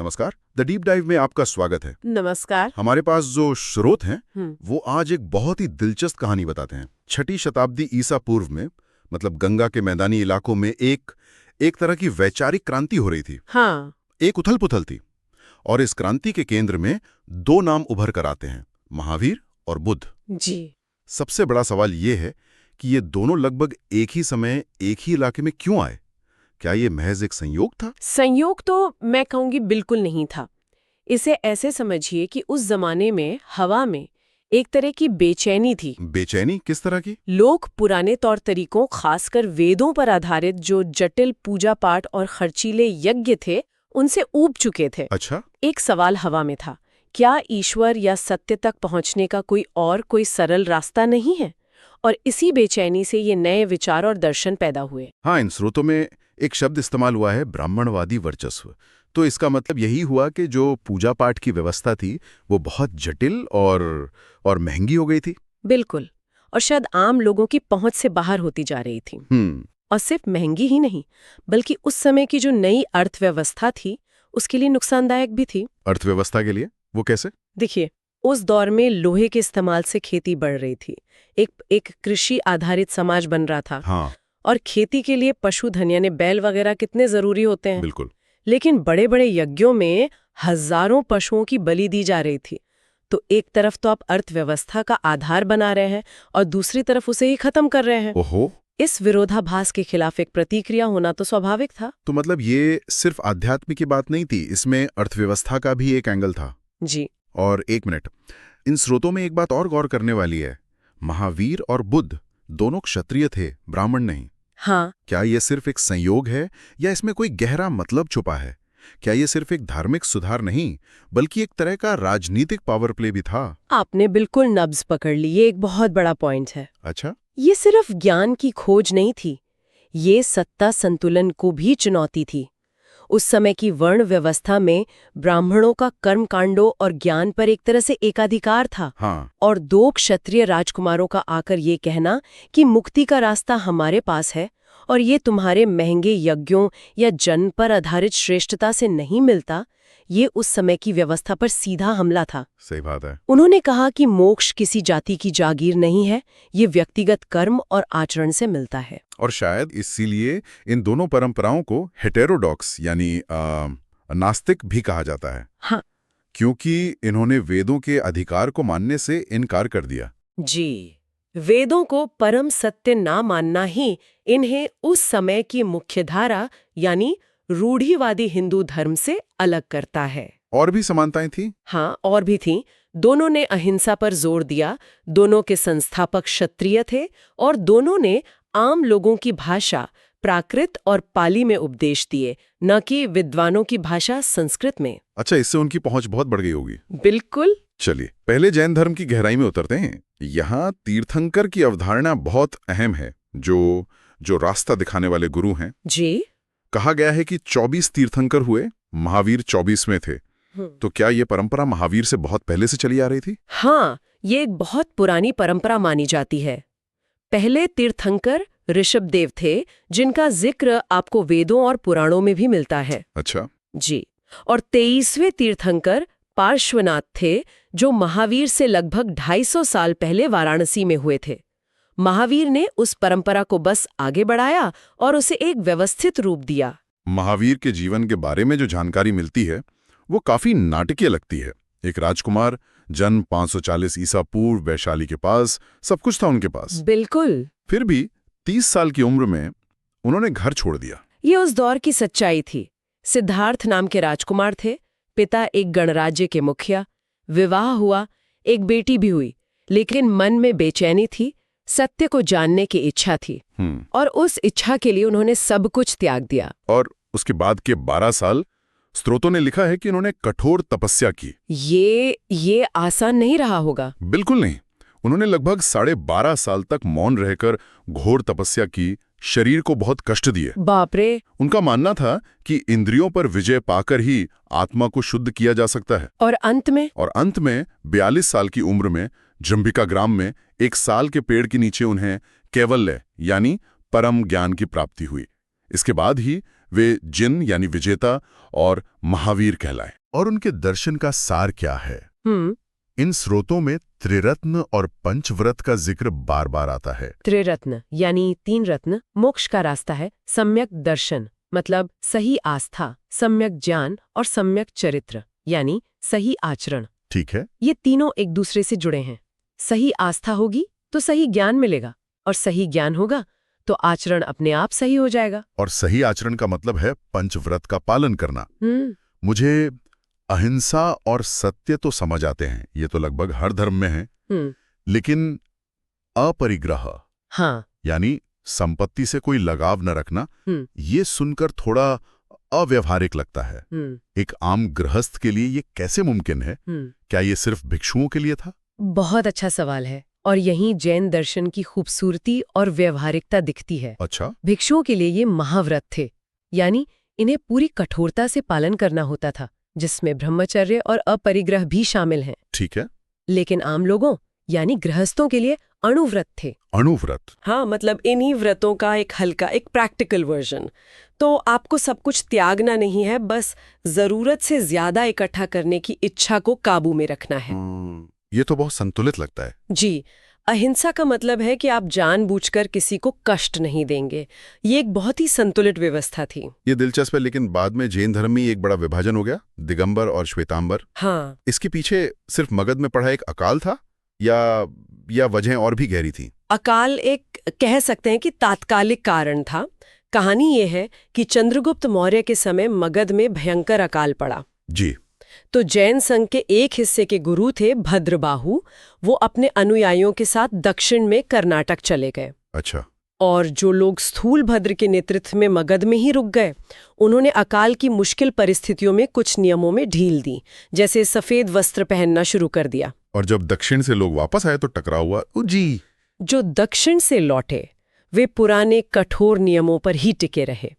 नमस्कार। The deep dive में आपका स्वागत है। नमस्कार। हमारे पास जो स्रोत हैं हम्म। वो आज एक बहुत ही दिलचस्प कहानी बताते हैं। 6ठी शताब्दी ईसा पूर्व में, मतलब गंगा के मैदानी इलाकों में एक तरह की वैचारिक क्रांति हो रही थी। हाँ। एक उथल-पुथल थी और इस क्रांति के केंद्र में दो नाम उभर कर आते हैं, महावीर और बुद्ध। जी। सबसे बड़ा सवाल ये है कि ये दोनों लगभग एक ही समय एक ही इलाके में क्यों आए? क्या ये महज एक संयोग था? संयोग तो मैं कहूंगी बिल्कुल नहीं था। इसे ऐसे समझिए कि उस जमाने में हवा में एक तरह की बेचैनी थी। बेचैनी किस तरह की? लोग पुराने तौर तरीकों, खासकर वेदों पर आधारित जो जटिल पूजा पाठ और खर्चीले यज्ञ थे, उनसे ऊब चुके थे। अच्छा। एक सवाल हवा में था, क्या ईश्वर या सत्य तक पहुंचने का कोई सरल रास्ता नहीं है? और इसी बेचैनी से ये नए विचार और दर्शन पैदा हुए। हाँ, इन स्रोतों में एक शब्द इस्तेमाल हुआ है, ब्राह्मणवादी वर्चस्व। तो इसका मतलब यही हुआ कि जो पूजा पाठ की व्यवस्था थी वो बहुत जटिल और महंगी हो गई थी। बिल्कुल। और शायद आम लोगों की पहुंच से बाहर होती जा रही थी। और सिर्फ महंगी ही नहीं, बल्कि उस समय की जो नई अर्थव्यवस्था थी उसके लिए नुकसानदायक भी थी। अर्थव्यवस्था के लिए? वो कैसे? देखिए, उस दौर में लोहे के इस्तेमाल से खेती बढ़ रही थी। एक कृषि आधारित समाज बन रहा था। हाँ, और खेती के लिए पशुधन यानी बैल वगैरह कितने जरूरी होते हैं। बिल्कुल। लेकिन बड़े बड़े यज्ञों में हजारों पशुओं की बलि दी जा रही थी। तो एक तरफ तो आप अर्थव्यवस्था का आधार बना रहे हैं और दूसरी तरफ उसे ही खत्म कर रहे हैं। ओहो। इस विरोधाभास के खिलाफ एक प्रतिक्रिया होना तो स्वाभाविक था। तो मतलब ये सिर्फ आध्यात्म की बात नहीं थी, इसमें अर्थव्यवस्था का भी एक एंगल था। जी। और एक मिनट, इन स्रोतों में एक बात और गौर करने वाली है। महावीर और बुद्ध दोनों क्षत्रिय थे, ब्राह्मण नहीं। हाँ। क्या ये सिर्फ एक संयोग है या इसमें कोई गहरा मतलब छुपा है? क्या ये सिर्फ एक धार्मिक सुधार नहीं बल्कि एक तरह का राजनीतिक पावर प्ले भी था? आपने बिल्कुल नब्ज पकड़ ली। ये एक बहुत बड़ा पॉइंट है। अच्छा। ये सिर्फ ज्ञान की खोज नहीं थी, ये सत्ता संतुलन को भी चुनौती थी। उस समय की वर्ण व्यवस्था में ब्राह्मणों का कर्मकांडों और ज्ञान पर एक तरह से एकाधिकार था। हाँ। और दो क्षत्रिय राजकुमारों का आकर ये कहना कि मुक्ति का रास्ता हमारे पास है और ये तुम्हारे महंगे यज्ञों या जन्म पर आधारित श्रेष्ठता से नहीं मिलता, ये उस समय की व्यवस्था पर सीधा हमला था। सही बात है। उन्होंने कहा कि मोक्ष किसी जाति की जागीर नहीं है, ये व्यक्तिगत कर्म और आचरण से मिलता है। और शायद इसीलिए इन दोनों परंपराओं को हेटेरोडॉक्स यानी नास्तिक भी कहा जाता है। हाँ। क्योंकि इन्होंने वेदों के अधिकार को मानने से इनकार कर दिया। जी। वेदों को परम सत्य ना मानना ही इन्हें उस समय की मुख्यधारा यानी रूढ़िवादी हिंदू धर्म से अलग करता है। और भी समानताएं थी? हाँ, और भी थीं। दोनों ने अहिंसा पर जोर दिया, दोनों के संस्थापक क्षत्रिय थे और दोनों ने आम लोगों की भाषा प्राकृत और पाली में उपदेश दिए, न कि विद्वानों की भाषा संस्कृत में। अच्छा, इससे उनकी पहुंच बहुत बढ़ गई होगी। बिल्कुल। चलिए पहले जैन धर्म की गहराई में उतरते हैं। यहाँ तीर्थंकर की अवधारणा बहुत अहम है, जो रास्ता दिखाने वाले गुरु हैं। जी। कहा गया है कि 24 तीर्थंकर हुए, महावीर 24वें थे। तो क्या ये परंपरा महावीर से बहुत पहले से चली आ रही थी? हाँ, ये एक बहुत पुरानी परंपरा मानी जाती है। पहले तीर्थंकर ऋषभदेव थे, जिनका जिक्र आपको वेदों और पुराणों में भी मिलता है। अच्छा। जी। और 23वें तीर्थंकर पार्श्वनाथ थे, जो महावीर से लगभग 250 साल पहले वाराणसी में हुए थे। महावीर ने उस परंपरा को बस आगे बढ़ाया और उसे एक व्यवस्थित रूप दिया। महावीर के जीवन के बारे में जो जानकारी मिलती है वो काफी नाटकीय लगती है। एक राजकुमार, जन्म 540 ईसा पूर्व, वैशाली के पास, सब कुछ था उनके पास। बिल्कुल। फिर भी 30 साल की उम्र में उन्होंने घर छोड़ दिया। ये उस दौर की सच्चाई थी। सिद्धार्थ नाम के राजकुमार थे, पिता एक गणराज्य के मुखिया। विवाह हुआ, एक बेटी भी हुई, लेकिन मन में बेचैनी थी, सत्य को जानने की इच्छा थी। और उस इच्छा के लिए उन्होंने सब कुछ त्याग दिया। और उसके बाद के 12 साल स्रोतों ने लिखा है कि उन्होंने कठोर तपस्या की। ये आसान नहीं रहा होगा। बिल्कुल नहीं। उन्होंने लगभग 12.5 साल तक मौन रहकर घोर तपस्या की, शरीर को बहुत कष्ट दिए। बाप रे। उनका मानना था कि इंद्रियों पर विजय पाकर ही आत्मा को शुद्ध किया जा सकता है। और अंत में 42 साल की उम्र में जंबिका ग्राम में एक साल के पेड़ के नीचे उन्हें कैवल्य यानी परम ज्ञान की प्राप्ति हुई। इसके बाद ही वे जिन यानी विजेता और महावीर कहलाए। और उनके दर्शन का सार क्या है? इन स्रोतों में त्रिरत्न और पंचव्रत का जिक्र बार बार आता है। त्रिरत्न यानी 3 रत्न मोक्ष का रास्ता है। सम्यक दर्शन मतलब सही आस्था, सम्यक ज्ञान और सम्यक चरित्र यानी सही आचरण। ठीक है। ये तीनों एक दूसरे से जुड़े हैं। सही आस्था होगी तो सही ज्ञान मिलेगा, और सही ज्ञान होगा तो आचरण अपने आप सही हो जाएगा। और सही आचरण का मतलब है पंचव्रत का पालन करना। मुझे अहिंसा और सत्य तो समझ आते हैं, ये तो लगभग हर धर्म में है। लेकिन अपरिग्रह, हाँ, यानी संपत्ति से कोई लगाव न रखना, ये सुनकर थोड़ा अव्यवहारिक लगता है। एक आम गृहस्थ के लिए ये कैसे मुमकिन है? क्या ये सिर्फ भिक्षुओं के लिए था? बहुत अच्छा सवाल है, और यहीं जैन दर्शन की खूबसूरती और व्यवहारिकता दिखती है। अच्छा। भिक्षुओं के लिए ये महाव्रत थे, यानी इन्हें पूरी कठोरता से पालन करना होता था, जिसमें ब्रह्मचर्य और अपरिग्रह भी शामिल हैं। ठीक है। लेकिन आम लोगों यानी गृहस्थों के लिए अणुव्रत थे। अणुव्रत? हाँ, मतलब इन्हीं व्रतों का एक हल्का, एक प्रैक्टिकल वर्जन। तो आपको सब कुछ त्यागना नहीं है, बस जरूरत से ज्यादा इकट्ठा करने की इच्छा को काबू में रखना है। ये तो बहुत संतुलित लगता है। जी, अहिंसा का मतलब है कि आप जानबूझकर किसी को कष्ट नहीं देंगे। ये एक बहुत ही संतुलित व्यवस्था थी। ये दिलचस्प है, लेकिन बाद में जैन धर्म में एक बड़ा विभाजन हो गया, दिगंबर और श्वेतांबर। हाँ, इसके पीछे सिर्फ मगध में पड़ा एक अकाल था या वजह और भी गहरी थी? अकाल एक कह सकते हैं कि तात्कालिक कारण था। कहानी ये है कि चंद्रगुप्त मौर्य के समय मगध में भयंकर अकाल पड़ा। जी। तो जैन संघ के एक हिस्से के गुरु थे भद्रबाहु, वो अपने अनुयायियों के साथ दक्षिण में कर्नाटक चले गए। अच्छा। और जो लोग स्थूल भद्र के नेतृत्व में मगध में ही रुक गए, उन्होंने अकाल की मुश्किल परिस्थितियों में कुछ नियमों में ढील दी, जैसे सफेद वस्त्र पहनना शुरू कर दिया। और जब दक्षिण से लोग वापस आए तो टकराव हुआ। जी। जो दक्षिण से लौटे वे पुराने कठोर नियमों पर ही टिके रहे।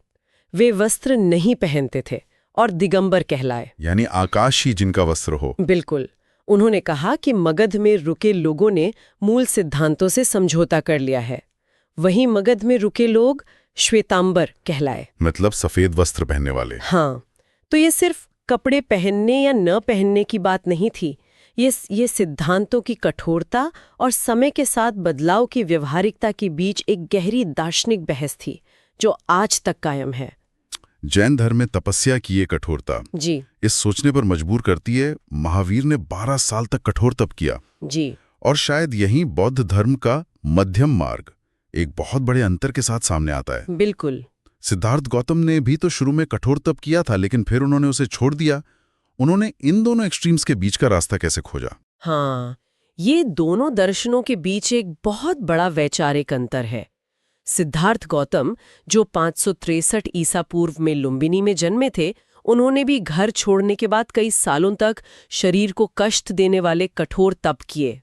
वे वस्त्र नहीं पहनते थे और दिगंबर कहलाए, यानी आकाश ही जिनका वस्त्र हो। बिल्कुल। उन्होंने कहा कि मगध में रुके लोगों ने मूल सिद्धांतों से समझौता कर लिया है। वहीं मगध में रुके लोग श्वेतांबर कहलाए, मतलब सफेद वस्त्र पहनने वाले। हाँ, तो ये सिर्फ कपड़े पहनने या न पहनने की बात नहीं थी। ये सिद्धांतों की कठोरता और समय के साथ बदलाव की व्यवहारिकता के बीच एक गहरी दार्शनिक बहस थी, जो आज तक कायम है। जैन धर्म में तपस्या की ये कठोरता जी इस सोचने पर मजबूर करती है, महावीर ने 12 साल तक कठोर तप किया। जी, और शायद यही बौद्ध धर्म का मध्यम मार्ग एक बहुत बड़े अंतर के साथ सामने आता है। बिल्कुल। सिद्धार्थ गौतम ने भी तो शुरू में कठोर तप किया था, लेकिन फिर उन्होंने उसे छोड़ दिया। उन्होंने इन दोनों एक्सट्रीम्स के बीच का रास्ता कैसे खोजा? हाँ, ये दोनों दर्शनों के बीच एक बहुत बड़ा वैचारिक अंतर है। सिद्धार्थ गौतम, जो 563 ईसा पूर्व में लुम्बिनी में जन्मे थे, उन्होंने भी घर छोड़ने के बाद कई सालों तक शरीर को कष्ट देने वाले कठोर तप किए।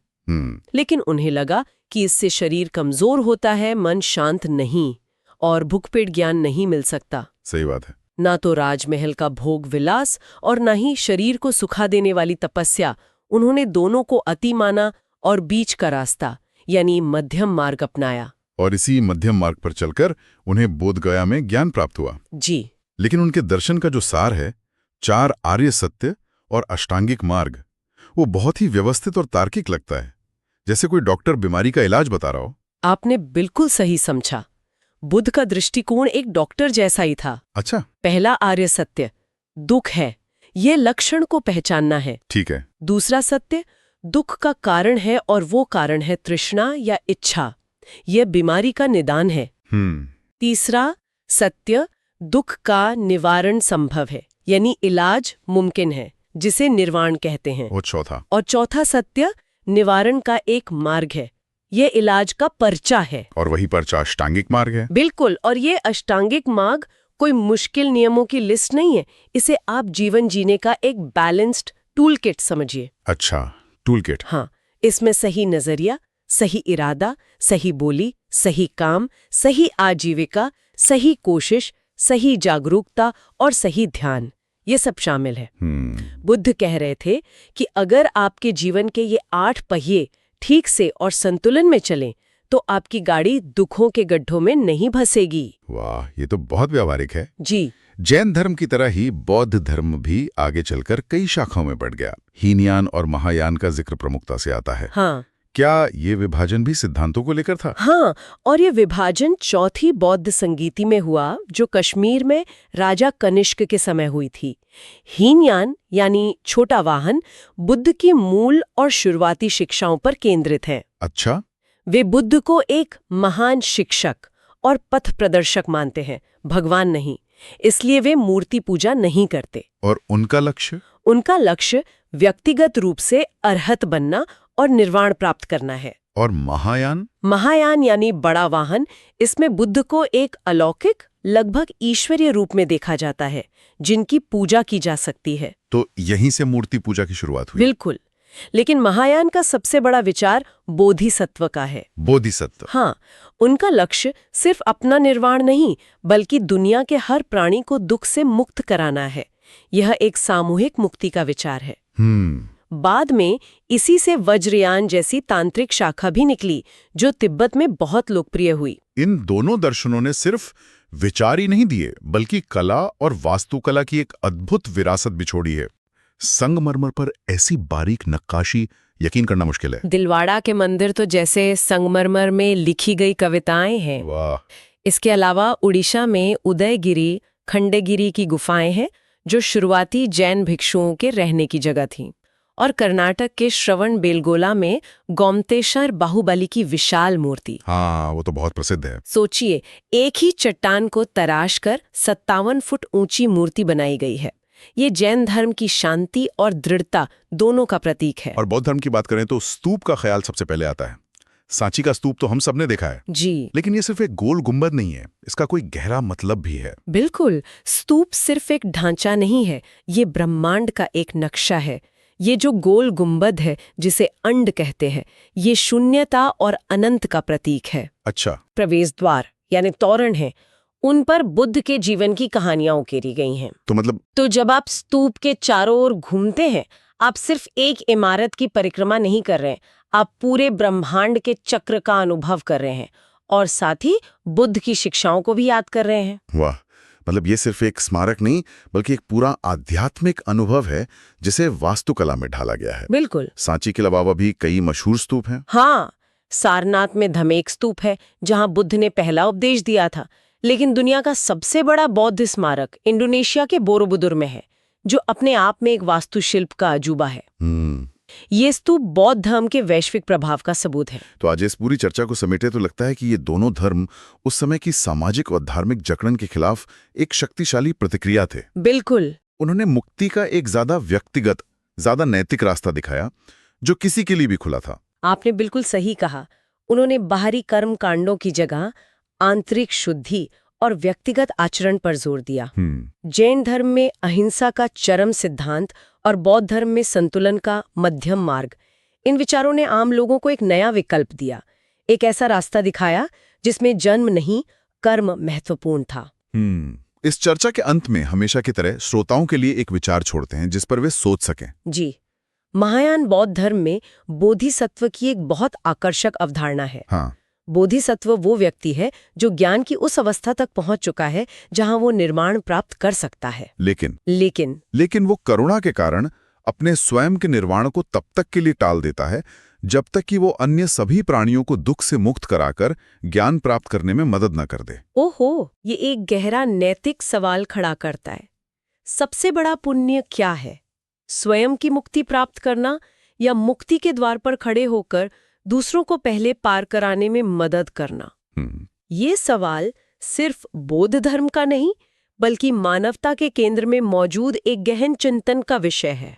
लेकिन उन्हें लगा कि इससे शरीर कमजोर होता है, मन शांत नहीं, और भूख-पेट ज्ञान नहीं मिल सकता। सही बात है। ना तो राजमहल का भोग विलास और ना ही शरीर को सुखा देने वाली तपस्या। उन्होंने दोनों को अति माना और बीच का रास्ता यानी मध्यम मार्ग अपनाया। और इसी मध्यम मार्ग पर चलकर उन्हें बोधगया में ज्ञान प्राप्त हुआ। जी, लेकिन उनके दर्शन का जो सार है, 4 आर्य सत्य और अष्टांगिक मार्ग, वो बहुत ही व्यवस्थित और तार्किक लगता है, जैसे कोई डॉक्टर बीमारी का इलाज बता रहा हो। आपने बिल्कुल सही समझा। बुद्ध का दृष्टिकोण एक डॉक्टर जैसा ही था। अच्छा। पहला आर्य सत्य दुख है, ये लक्षण को पहचानना है। ठीक है। दूसरा सत्य दुख का कारण है, और वो कारण है तृष्णा या इच्छा, यह बीमारी का निदान है। तीसरा सत्य दुख का निवारण संभव है, यानी इलाज मुमकिन है, जिसे निर्वाण कहते हैं। और चौथा सत्य निवारण का एक मार्ग है, ये इलाज का पर्चा है। और वही पर्चा अष्टांगिक मार्ग है। बिल्कुल। और ये अष्टांगिक मार्ग कोई मुश्किल नियमों की लिस्ट नहीं है, इसे आप जीवन जीने का एक बैलेंस्ड टूल किट समझिए। अच्छा, टूल किट। हाँ, इसमें सही नजरिया, सही इरादा, सही बोली, सही काम, सही आजीविका, सही कोशिश, सही जागरूकता और सही ध्यान, ये सब शामिल है। बुद्ध कह रहे थे कि अगर आपके जीवन के ये 8 पहिए ठीक से और संतुलन में चलें, तो आपकी गाड़ी दुखों के गड्ढों में नहीं फंसेगी। वाह, ये तो बहुत व्यावहारिक है। जी, जैन धर्म की तरह ही बौद्ध धर्म भी आगे चलकर कई शाखाओं में बढ़ गया। हीनयान और महायान का जिक्र प्रमुखता से आता है। हाँ क्या ये विभाजन भी सिद्धांतों को लेकर था? हाँ, और ये विभाजन चौथी बौद्ध संगीति में हुआ, जो कश्मीर में राजा कनिष्क के समय हुई थी। हीनयान यानी छोटा वाहन बुद्ध की मूल और शुरुआती शिक्षाओं पर केंद्रित है। अच्छा, वे बुद्ध को एक महान शिक्षक और पथ प्रदर्शक मानते हैं, भगवान नहीं। इसलिए वे मूर्ति पूजा नहीं करते। और उनका लक्ष्य? उनका लक्ष्य व्यक्तिगत रूप से अरहत बनना और निर्वाण प्राप्त करना है। और महायान? महायान यानी बड़ा वाहन, इसमें बुद्ध को एक अलौकिक, लगभग ईश्वरीय रूप में देखा जाता है, जिनकी पूजा की जा सकती है। तो यहीं से मूर्ति पूजा की शुरुआत हुई? बिल्कुल, लेकिन महायान का सबसे बड़ा विचार बोधिसत्व का है। बोधिसत्व? हाँ, उनका लक्ष्य सिर्फ अपना निर्वाण नहीं, बल्कि दुनिया के हर प्राणी को दुख से मुक्त कराना है। यह एक सामूहिक मुक्ति का विचार है। बाद में इसी से वज्रयान जैसी तांत्रिक शाखा भी निकली, जो तिब्बत में बहुत लोकप्रिय हुई। इन दोनों दर्शनों ने सिर्फ विचार ही नहीं दिए, बल्कि कला और वास्तुकला की एक अद्भुत विरासत भी छोड़ी है। संगमरमर पर ऐसी बारीक नक्काशी यकीन करना मुश्किल है। दिलवाड़ा के मंदिर तो जैसे संगमरमर में लिखी गई कविताएं हैं। वाह। इसके अलावा उड़ीसा में उदयगिरी, खंडगिरी की गुफाएं हैं, जो शुरुआती जैन भिक्षुओं के रहने की जगह थीं। और कर्नाटक के श्रवण बेलगोला में गोमतेश्वर बाहुबली की विशाल मूर्ति। हाँ, वो तो बहुत प्रसिद्ध है। सोचिए, एक ही चट्टान को तराश कर 57 फुट ऊंची मूर्ति बनाई गई है। ये जैन धर्म की शांति और दृढ़ता दोनों का प्रतीक है। और बौद्ध धर्म की बात करें तो स्तूप का ख्याल सबसे पहले आता है। सांची का स्तूप तो हम सबने देखा है जी, लेकिन ये सिर्फ एक गोल गुंबद नहीं है, इसका कोई गहरा मतलब भी है। बिल्कुल, स्तूप सिर्फ एक ढांचा नहीं है, ये ब्रह्मांड का एक नक्शा है। ये जो गोल गुंबद है, जिसे अंड कहते हैं, ये शून्यता और अनंत का प्रतीक है। अच्छा। प्रवेश द्वार यानी तोरण है, उन पर बुद्ध के जीवन की कहानियां उकेरी गई हैं। तो मतलब? तो जब आप स्तूप के चारों ओर घूमते हैं, आप सिर्फ एक इमारत की परिक्रमा नहीं कर रहे हैं, आप पूरे ब्रह्मांड के चक्र का अनुभव कर रहे हैं और साथ ही बुद्ध की शिक्षाओं को भी याद कर रहे हैं। वाह, मतलब ये सिर्फ एक स्मारक नहीं बल्कि एक पूरा आध्यात्मिक अनुभव है जिसे वास्तुकला में ढाला गया है। बिल्कुल। सांची के अलावा भी कई मशहूर स्तूप हैं। हाँ, सारनाथ में धमेक स्तूप है, जहां बुद्ध ने पहला उपदेश दिया था। लेकिन दुनिया का सबसे बड़ा बौद्ध स्मारक इंडोनेशिया के बोरोबुदुर में है, जो अपने आप में एक वास्तुशिल्प का अजूबा है। ये स्तूप बौद्ध धर्म के वैश्विक प्रभाव का सबूत है। तो आज इस पूरी चर्चा को समेटे तो लगता है कि ये दोनों धर्म उस समय की सामाजिक और धार्मिक जकड़न के खिलाफ एक शक्तिशाली प्रतिक्रिया थे। बिल्कुल। उन्होंने मुक्ति का एक ज्यादा व्यक्तिगत, ज्यादा नैतिक रास्ता दिखाया, जो किसी के लिए भी खुला था। आपने बिल्कुल सही कहा। उन्होंने बाहरी कर्म कांडों की जगह आंतरिक शुद्धि और व्यक्तिगत आचरण पर जोर दिया। जैन धर्म में अहिंसा का चरम सिद्धांत और बौद्ध धर्म में संतुलन का मध्यम मार्ग, इन विचारों ने आम लोगों को एक नया विकल्प दिया, एक ऐसा रास्ता दिखाया जिसमें जन्म नहीं, कर्म महत्वपूर्ण था। इस चर्चा के अंत में हमेशा की तरह श्रोताओं के लिए एक विचार छोड़ते हैं जिस पर वे सोच सकें। जी, महायान बौद्ध धर्म में बोधिसत्व की एक बहुत आकर्षक अवधारणा है। हाँ। बोधिसत्व वो व्यक्ति है जो ज्ञान की उस अवस्था तक पहुंच चुका है जहां वो निर्वाण प्राप्त कर सकता है। लेकिन वो करुणा के कारण अपने स्वयं के निर्वाण को तब तक के लिए टाल देता है जब तक कि वो अन्य सभी प्राणियों को दुख से मुक्त कराकर ज्ञान प्राप्त करने में मदद न कर दे। ओहो, ये एक गहरा नैतिक सवाल खड़ा करता है। सबसे बड़ा पुण्य क्या है, स्वयं की मुक्ति प्राप्त करना या मुक्ति के द्वार पर खड़े होकर दूसरों को पहले पार कराने में मदद करना? ये सवाल सिर्फ बौद्ध धर्म का नहीं, बल्कि मानवता के केंद्र में मौजूद एक गहन चिंतन का विषय है।